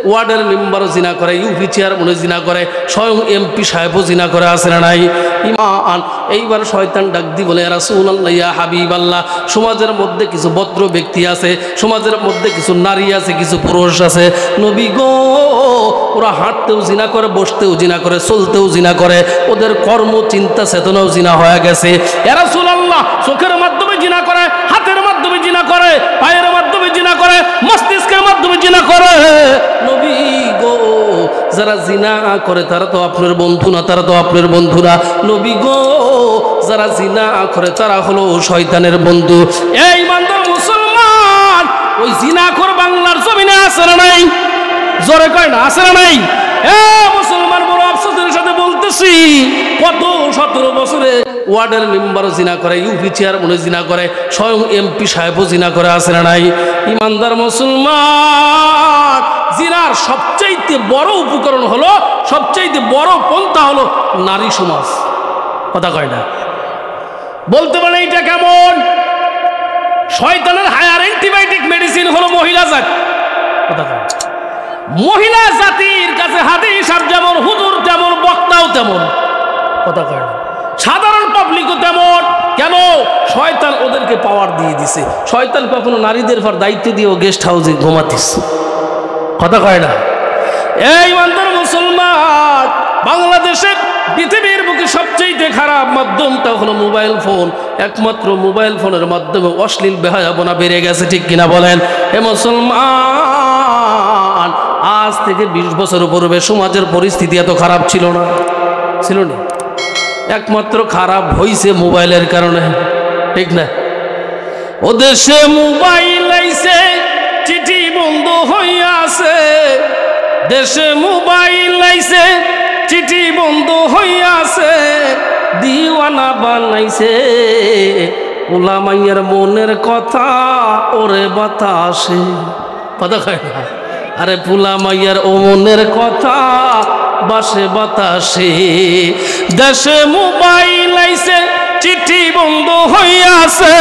ওয়ার্ডের মেম্বারও জিনা করে, ইউপি চেয়ারম্যানও জিনা করে, স্বয়ং এমপি সাহেবও জিনা করে, আছে না নাই? ইমান। এইবার শয়তান ডাক দি বলে, রাসূলুল্লাহ ইয়া হাবিবাল্লাহ, সমাজের মধ্যে কিছু ভদ্র ব্যক্তি আছে, সমাজের মধ্যে কিছু নারী আছে, কিছু পুরুষ আছে, নবী গো, ওরা হাঁটতেও জিনা করে, বসতেও জিনা করে, চলতেও জিনা করে, ওদের কর্ম চিন্তা চেতনাও জিনা হয়ে গেছে। ইয়া রাসূলুল্লাহ, চোখের মাধ্যমে জিনা করে, হাতের মাধ্যমে জিনা করে, পায়ের মাধ্যমে জিনা করে, মস্তিষ্কের মাধ্যমে জিনা করে। নবী গো, যারা জিনা করে তারা তো আপনার বন্ধু না, তারা তো আপনার বন্ধু না। নবী গো, যারা জিনা করে তারা হলো শয়তানের বন্ধু। এই ইমানদার মুসলমান, ওই জিনাখোর বাংলার জমিনে আছে না নাই? জোরে কয় না, আছে না নাই? মুসলমান, বড় আফসোসের সাথে বলতেছি, কত 17 বছরে ওয়ার্ডের মেম্বারও জিনা করে, ইউপি চেয়ারম্যানও জিনা করে, স্বয়ং এমপি সাহেবও জিনা করে, আছে না নাই? ইমানদার মুসলমান, জিনার সবচাইতে বড় উপকরণ হলো, সবচাইতে বড় পন্থা হলো নারী সমাজ। কথা কয় না? বলতে পারে এটা কেমন? শয়তানের হায়ার অ্যান্টিবায়োটিক মেডিসিন হলো মহিলা জাতি। কথা কয়? মহিলা জাতির কাছে হাদিস যেমন, হুজুর যেমন, বক্তাও তেমন। কথা কয় না? সাধারণ পাবলিকও তেমন। কেন? শয়তান ওদেরকে পাওয়ার দিয়ে দিছে। শয়তান কখনো নারীদের পর দায়িত্ব দিয়েও গেস্ট হাউসে ঘুমাতিস। কথা কয় না? এই ইমানদার মুসলমান, বাংলাদেশে পৃথিবীর বুকে সবচেয়ে খারাপ মাধ্যমটা হলো মোবাইল ফোন। একমাত্র মোবাইল ফোনের মাধ্যমে অশ্লীল বেহায়াপনা বেড়ে গেছে, ঠিক কিনা বলেন? হে মুসলমান, আজ থেকে 20 বছর পূর্বে সমাজের পরিস্থিতি এত খারাপ ছিল না, ছিল না। একমাত্র খারাপ হইছে মোবাইলের কারণে, ঠিক না? ও দেশে মোবাইল আইছে, চিঠি বন্ধ হইয়াছে। দেশে মোবাইল আইছে, চিঠি বন্ধ হইয়াছে। দিওয়ানা বানাইছে ওলামাইয়ের মনের কথা ওরে বাতাসে। কথা কয় না? আরে পুলা মাইয়ার ও মনের কথা বাসে বাতাসে। দেশে মোবাইল আইছে, চিঠি বন্ধ হইয়াছে।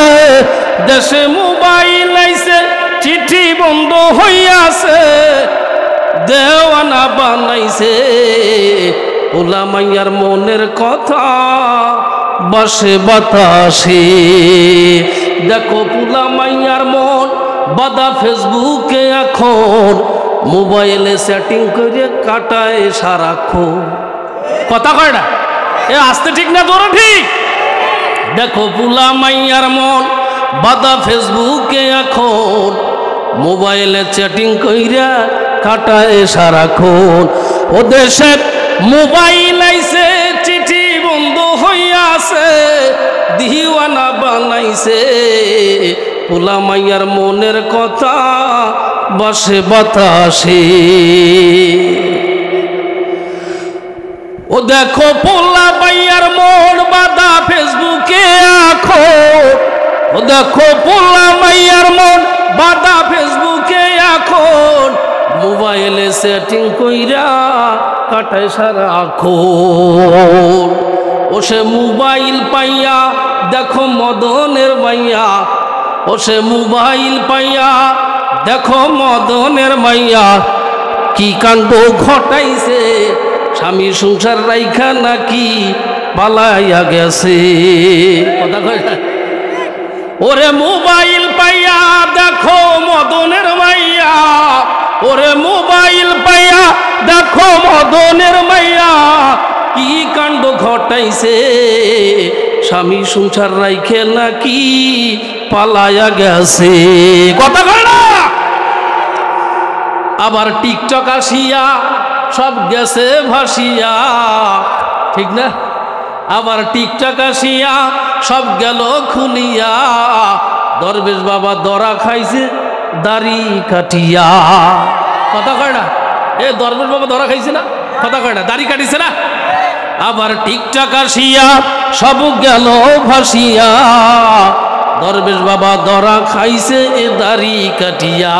দেশে মোবাইল আইছে, চিঠি বন্ধ হইয়াছে। দেওয়ানা বানাইছে পুলা মাইয়ার মনের কথা বাসে বাতাসে। দেখো পুলা মাইয়ার মন বাদা ফেসবুকে এখন, মোবাইলে সেটিং করে কাটায় সারাক্ষণ। কথা কয় না? এ আসতে ঠিক না তোরা ঠিক? দেখো পুলা মাইয়ার মন বাদা ফেসবুকে এখন, মোবাইলে চ্যাটিং কইরা কাটায় সারাক্ষণ। ও দেশে মোবাইল আইছে, চিঠি বন্ধ হইয়াছে। দিওয়ানা বানাইছে পোলা মাইয়ার মনের কথা বাসে বাতাসে। ও দেখো পোলা মাইয়ার মন বাদা ফেসবুকে এখন। ও দেখো পোলা মাইয়ার মন বাদা ফেসবুকে এখন, মোবাইলে সেটিং কইরা কাটায় সারাক্ষণ। ও সে মোবাইল পাইয়া দেখো মদনের মাইয়া। ও সে মোবাইল পাইয়া দেখো মদনের মাইয়া, কি কাণ্ড ঘটাইছে। স্বামী সংসার রাইখা নাকি পালাইয়া গেছে। কথা কয় না? ওরে মোবাইল পাইয়া দেখো মদনের মাইয়া। ওরে মোবাইল পাইয়া দেখো মদনের মাইয়া, কি কাণ্ড ঘটাইছে। স্বামী সংসার রাইখে নাকি পালাইয়া গেছে। কথা কয় না? আবার টিকটক আসিয়া সব গেছে ভাসিয়া, ঠিক না? আবার টিকটক আসিয়া সব গেল খুলিয়া। দরবেশ বাবা দরা খাইছে দাড়ি কাটিয়া। কথা কয় না? এ দরবেশ বাবা ধরা খাইছে না? কথা কয় না? দাড়ি কাটিছে না? আবার টিকটক আসিয়া সব গেল ভাসিয়া। দরবেশ বাবা ধরা খাইছে এ দাড়ি কাটিয়া।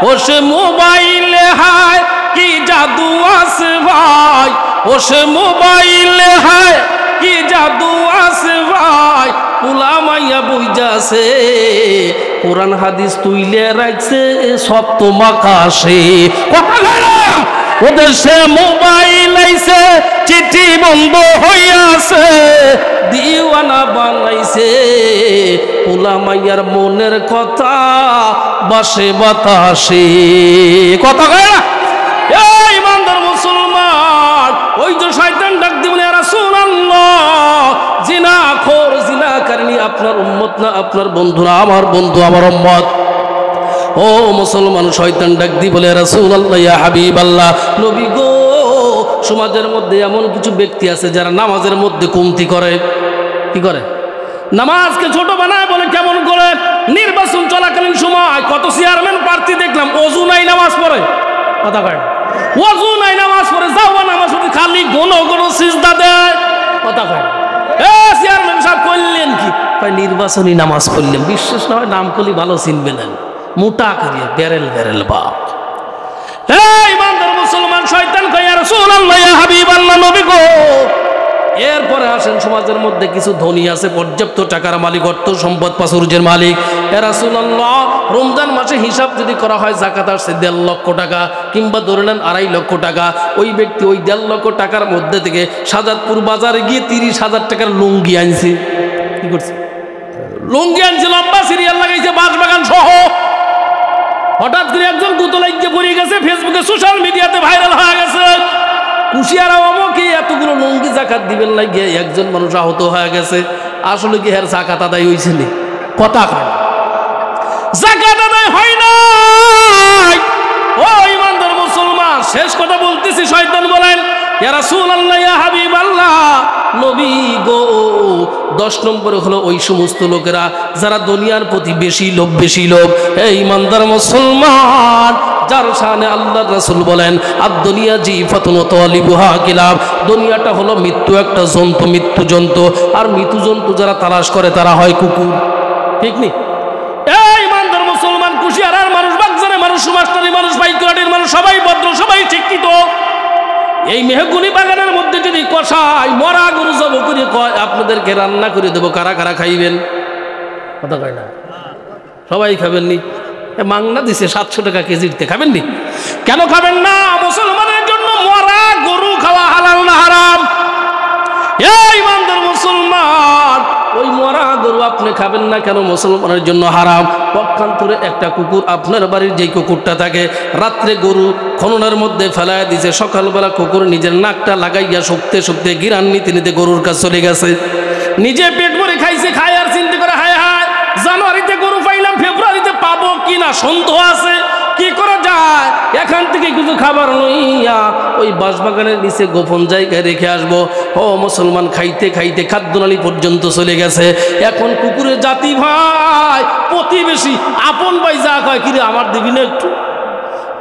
ও সে মোবাইলে হায় কি জাদু আছে ভাই। ও সে মোবাইলে হায় কি জাদু আছে ভাই। পুলা মাইয়া বুঝাছে কোরআন হাদিস তুইলে রাখছে সব তোমা কাছে। কথা ওদের সে মোবাইল আইছে, চিঠি বন্ধ হইয়াছে, দিওয়ানা বানাইছে, পোলা মাইয়ার মনের কথা বাসে বাতাসে। কথা কয় না? এই ইমানদার মুসলমান, ওই যে শয়তান ডাক দিবেন, ইয়া রাসূলুল্লাহ, জিনাখোর জিনাকারিনী আপনার উম্মত না, আপনার বন্ধু না, আমার বন্ধু আমার উম্মত। ও মুসলমান, শয়তান ডাক দি বলে, রাসূলুল্লাহ, ইয়া হাবিবাল্লাহ, নবী গো, সমাজের মধ্যে এমন কিছু ব্যক্তি আছে যারা নামাজের মধ্যে কমতি করে। কি করে? নামাজকে ছোট বানায়। বলে কেমন করে? নির্বাচন চলাকালীন সময় কত চেয়ারম্যান প্রার্থী দেখলাম ওযু নাই নামাজ পড়ে। কথা কয় না? ওযু নাই নামাজ পড়ে, যাও নামাজ পড়ে খালি ঘন ঘন সিজদা দেয়। কথা কয় না? চেয়ারম্যান সাহেব করলেন কি? নির্বাচনী নামাজ পড়লেন। বিশ্বাস না হয় নাম করলে ভালো চিনবে না, মোটা করিয়ে বেরেল বেরেল বাপ। ইমানদার মুসলমান, শয়তান কয়, ইয়া রাসূলুল্লাহ, ইয়া হাবিবাল্লাহ, নবী গো। এরপরে আসেন, সমাজের মধ্যে কিছু ধনী আছে, পর্যাপ্ত টাকার মালিক, অর্থ সম্পদ প্রাচুর্যের মালিক। ইয়া রাসূলুল্লাহ, রমজান মাসে হিসাব যদি করা হয়, যাকাত আসছে 1.5 লক্ষ টাকা, কিংবা ধরে নেন 2.5 লক্ষ টাকা। ওই ব্যক্তি ওই 1.5 লক্ষ টাকার মধ্যে থেকে সাজাদপুর বাজারে গিয়ে 30,000 টাকার লুঙ্গি আনছে। কি করছে? লুঙ্গি আনছে, লম্বা সিরিয়াল লাগাইছে, বাঁশবাগান সহ। হঠাৎ করে একজন গুতলাইকে পড়ে গেছে, ফেসবুকে সোশ্যাল মিডিয়াতে ভাইরাল হয়ে গেছে। কুশিয়ারা অমকে এতগুলো লুঙ্গি জাকাত দিবেন লাগিয়ে একজন মানুষ আহত হয়ে গেছে। আসলে কি এর জাকাত আদায় হয়েছে? কথা কয় না, জাকাত আদায় হয় নাই। ও ইমানদার মুসলমান, শেষ কথা বলতেছি। শয়তান বলেন, ইয়া রাসূলুল্লাহ, ইয়া হাবিবাল্লাহ, নবী গো, 10 নম্বরে হলো ওই সমস্ত লোকেরা যারা দুনিয়ার প্রতি বেশি লোভ। এই ইমানদার মুসলমান, যার শানে আল্লাহর রাসূল বলেন, আদ-দুনিয়া জিফাতুন ওয়া তালিবুহা কিলাব, দুনিয়াটা হলো মৃত্যু একটা জন্তু, মৃত্যু জন্তু। আর মৃত্যু জন্তু যারা তালাশ করে তারা হয় কুকুর। ঠিক নি? এই ইমানদার মুসলমান, কুশিয়ারার মানুষ, বাগজানের মানুষ, সুমাস্টারের মানুষ, বাইকুরাটির মানুষ, সবাই ভদ্র, সবাই শিক্ষিত। এই মেহগুনি বাগানের মধ্যে যদি কষাই মরা গরু জব করে কয়, আপনাদেরকে রান্না করে দেবো, কারা কারা খাইবেন? কথা কয় না? সবাই খাবেন নি? মাংনা দিছে 700 টাকা কেজিতে, খাবেন নি? কেন খাবেন না? মুসলমানের জন্য মরা গরু খাওয়া হালাল না হারাম? এই ইমানদার মুসলমান, ওই মরা গরু আপনি খাবেন না কেন? মুসলমানের জন্য হারাম। পক্ষান্তরে একটা কুকুর, আপনার বাড়ির যেই কুকুরটা থাকে, রাত্রে গরু খননের মধ্যে ফেলায় দিছে, সকালবেলা কুকুর নিজের নাকটা লাগাইয়া শুকতে শুকতে গিরান নিতে নিতে গরুর কাছে চলে গেছে। নিজে পেট ভরে খাইছে, খায় আর চিন্তা করে, হায় হায়, জানুয়ারিতে গরু পাইলাম, ফেব্রুয়ারিতে পাবো কিনা সন্দেহ আছে। কি করা যায়? এখান থেকে কিছু খাবার লইয়া ওই বাঁশবাগানের নিচে গোপন জায়গায় রেখে আসবো। ও মুসলমান, খাইতে খাইতে খাদ্যনালী পর্যন্ত চলে গেছে। এখন কুকুরের জাতি ভাই, প্রতিবেশী, আপন ভাই যা কয়, কিরে আমার দিবি না একটু?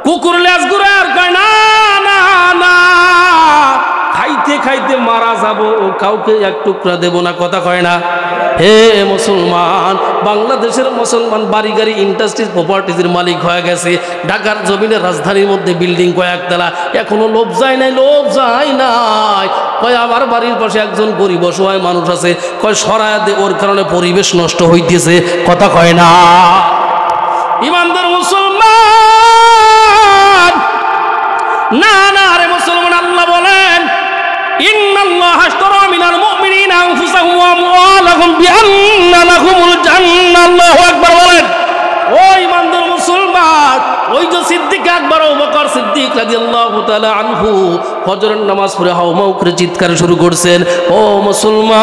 কুকুর লেজ ঘুরে আর কয়, না না না, খাইতে খাইতে মারা যাব, কাউকে এক টুকরা দেব না। কথা কয় না? হে মুসলমান, বাংলাদেশের মুসলমান বাড়ি গাড়ি, ইন্ডাস্ট্রিজ, প্রপার্টিজের মালিক হয়ে গেছে। ঢাকার জমিনের রাজধানীর মধ্যে বিল্ডিং কয়েকতলা, এখনো লোভ যায় নাই, লোভ যায় নাই। কয় আমার বাড়ির পাশে একজন গরিব অসহায় মানুষ আছে, কয় সরায়া দে, ওর কারণে পরিবেশ নষ্ট হইতেছে। কথা কয় না? ইমানদার মুসলমান, না না রে মুসলমান, আল্লাহ বলেন, ইন্নাল্লাহা আশতারা মিনাল মুমিনিনা আনফুসাহুম ওয়া আমওয়ালাহুম বিআন্না লাহুমুল জান্নাহ। আল্লাহু আকবার বলেন। ও ইমানদার মুসলমান, ওই যে সিদ্দিক আকবর আবু বকর সিদ্দিক রাদিয়াল্লাহু তাআলা আনহু ফজরের নামাজ পড়ে হাওমাও করে চিৎকার শুরু করছেন। ও মুসলমান,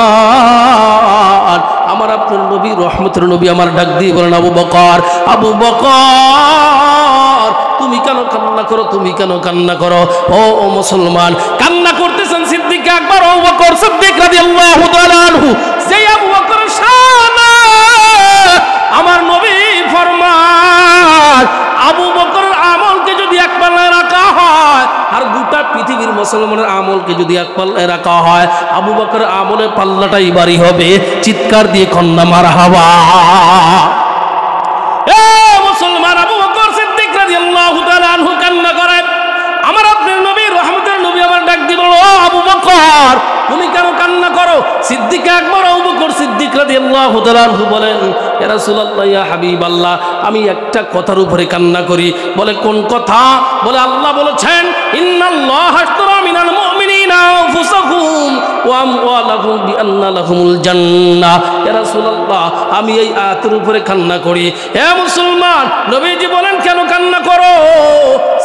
আমার আপনার নবী, রহমতের নবী আমার ডাক দিয়ে বলেন, আবু বকর, আবু বকর, তুমি কেন কান্না করো? তুমি কেন কান্না করো? ও মুসলমান, কান্না করতেছেন সিদ্দিক আকবর আবু বকর সিদ্দিক রাদিয়াল্লাহু তাআলা আনহু। যেই আবু বকর শানা, আমার নবী ফরমান, আবু বকরের আমলকে যদি এক পাল্লায় রাখা হয়, আর গোটা পৃথিবীর মুসলমানের আমলকে যদি এক পাল্লায় রাখা হয়, আবু বকরের আমলের পাল্লাটাই ভারী হবে। চিৎকার দিয়ে কন্যা মারহাবা। এ মুসলমান, আবু বকর সিদ্দিক রাদিয়াল্লাহু তাআলা আনহু কান্না করেন। আমার আপনার নবী, রহমতের নবী আমার ডাক দিয়ে বলল, ও আবু বকর, তুমি কেন কান্না করো? সিদ্দিক আকবর আবু বকর সিদ্দিক রাদিয়াল্লাহু তাআলা আনহু বলেন, ইয়া রাসূলুল্লাহ ইয়া হাবিবাল্লাহ, আমি একটা কথার উপরে কান্না করি। বলে কোন কথা? বলে আল্লাহ বলেছেন, ইন্নাল্লাহা আশতারা মিনাল মুমিনিনা আনফুসাহুম ওয়া আমওয়ালাহুম বিআন্না লাহুমুল জান্নাহ। ইয়া রাসূলুল্লাহ, আমি এই আয়াতের উপরে কান্না করি। হে মুসলমান, নবীজি বলেন কেন কান্না করো?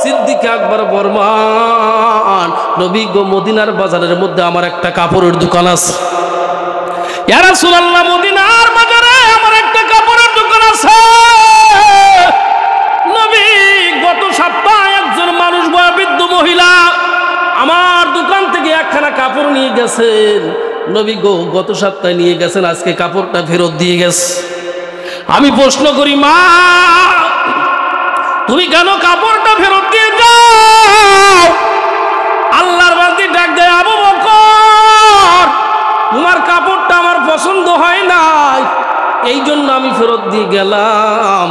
সিদ্দিক আকবর বর্মান, নবী গো মদিনার বাজারের মধ্যে আমার একটা কাপড়ের দোকান আছে। ইয়া রাসূলুল্লাহ, মদিনার বাজারে আমার একটা কাপড়ের দোকান আছে। নবী, গত সপ্তাহে একজন মানুষ বয়োবৃদ্ধ মহিলা আমার দোকান থেকে একখানা কাপড় নিয়ে গেছেন। নবী গো গত সপ্তাহে নিয়ে গেছেন, আজকে কাপড়টা ফেরত দিয়ে গেছে। আমি প্রশ্ন করি, মা তুমি কেন কাপড়টা ফেরত দিয়ে যাও? আল্লাহর বান্দি ডাক দেয়, আবু বকর, তোমার কাপড়টা আমার পছন্দ হয় নাই, এই জন্য আমি ফেরত দিয়ে গেলাম।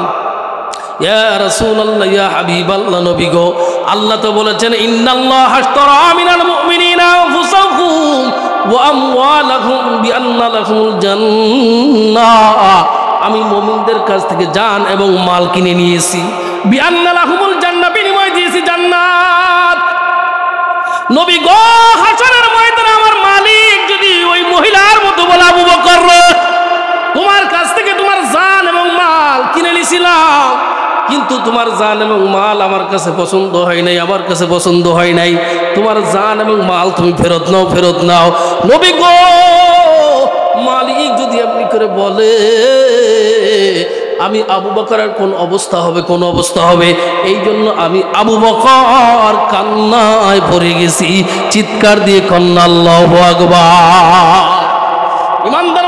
ইয়া রাসূলুল্লাহ ইয়া হাবিবাল্লাহ, নবী গো, আল্লাহ তো বলেছেন, ইন্নাল্লাহা আশতারা মিনাল মুমিনিনা আনফুসাহুম ওয়া আমওয়ালাহুম বিআন্না লাহুমুল জান্নাহ। আমি মুমিনদের কাছ থেকে জান এবং মাল কিনে নিয়েছি। বিআন্না লাহুমুল জান্নাহ, বিনিময় দিয়েছি জান্নাত। নবী গো, হাসরের ময়দানে আমার মালিক যদি ওই মহিলার মতো বলে, আবু বকর, তোমার কাছ থেকে তোমার জান এবং মাল কিনে নিয়েছিলাম, কিন্তু তোমার জান এবং মাল আমার কাছে পছন্দ হয় নাই, আমার কাছে পছন্দ হয় নাই, তোমার জান এবং মাল তুমি ফেরত নাও, ফেরত নাও। নবী গো, মালিক যদি এমনি করে বলে, আমি আবু বকরের কোন অবস্থা হবে, কোন অবস্থা হবে? এই জন্য আমি আবু বকর কান্নায় পড়ে গেছি। চিৎকার দিয়ে কন্না আল্লাহু আকবার। ইমানদার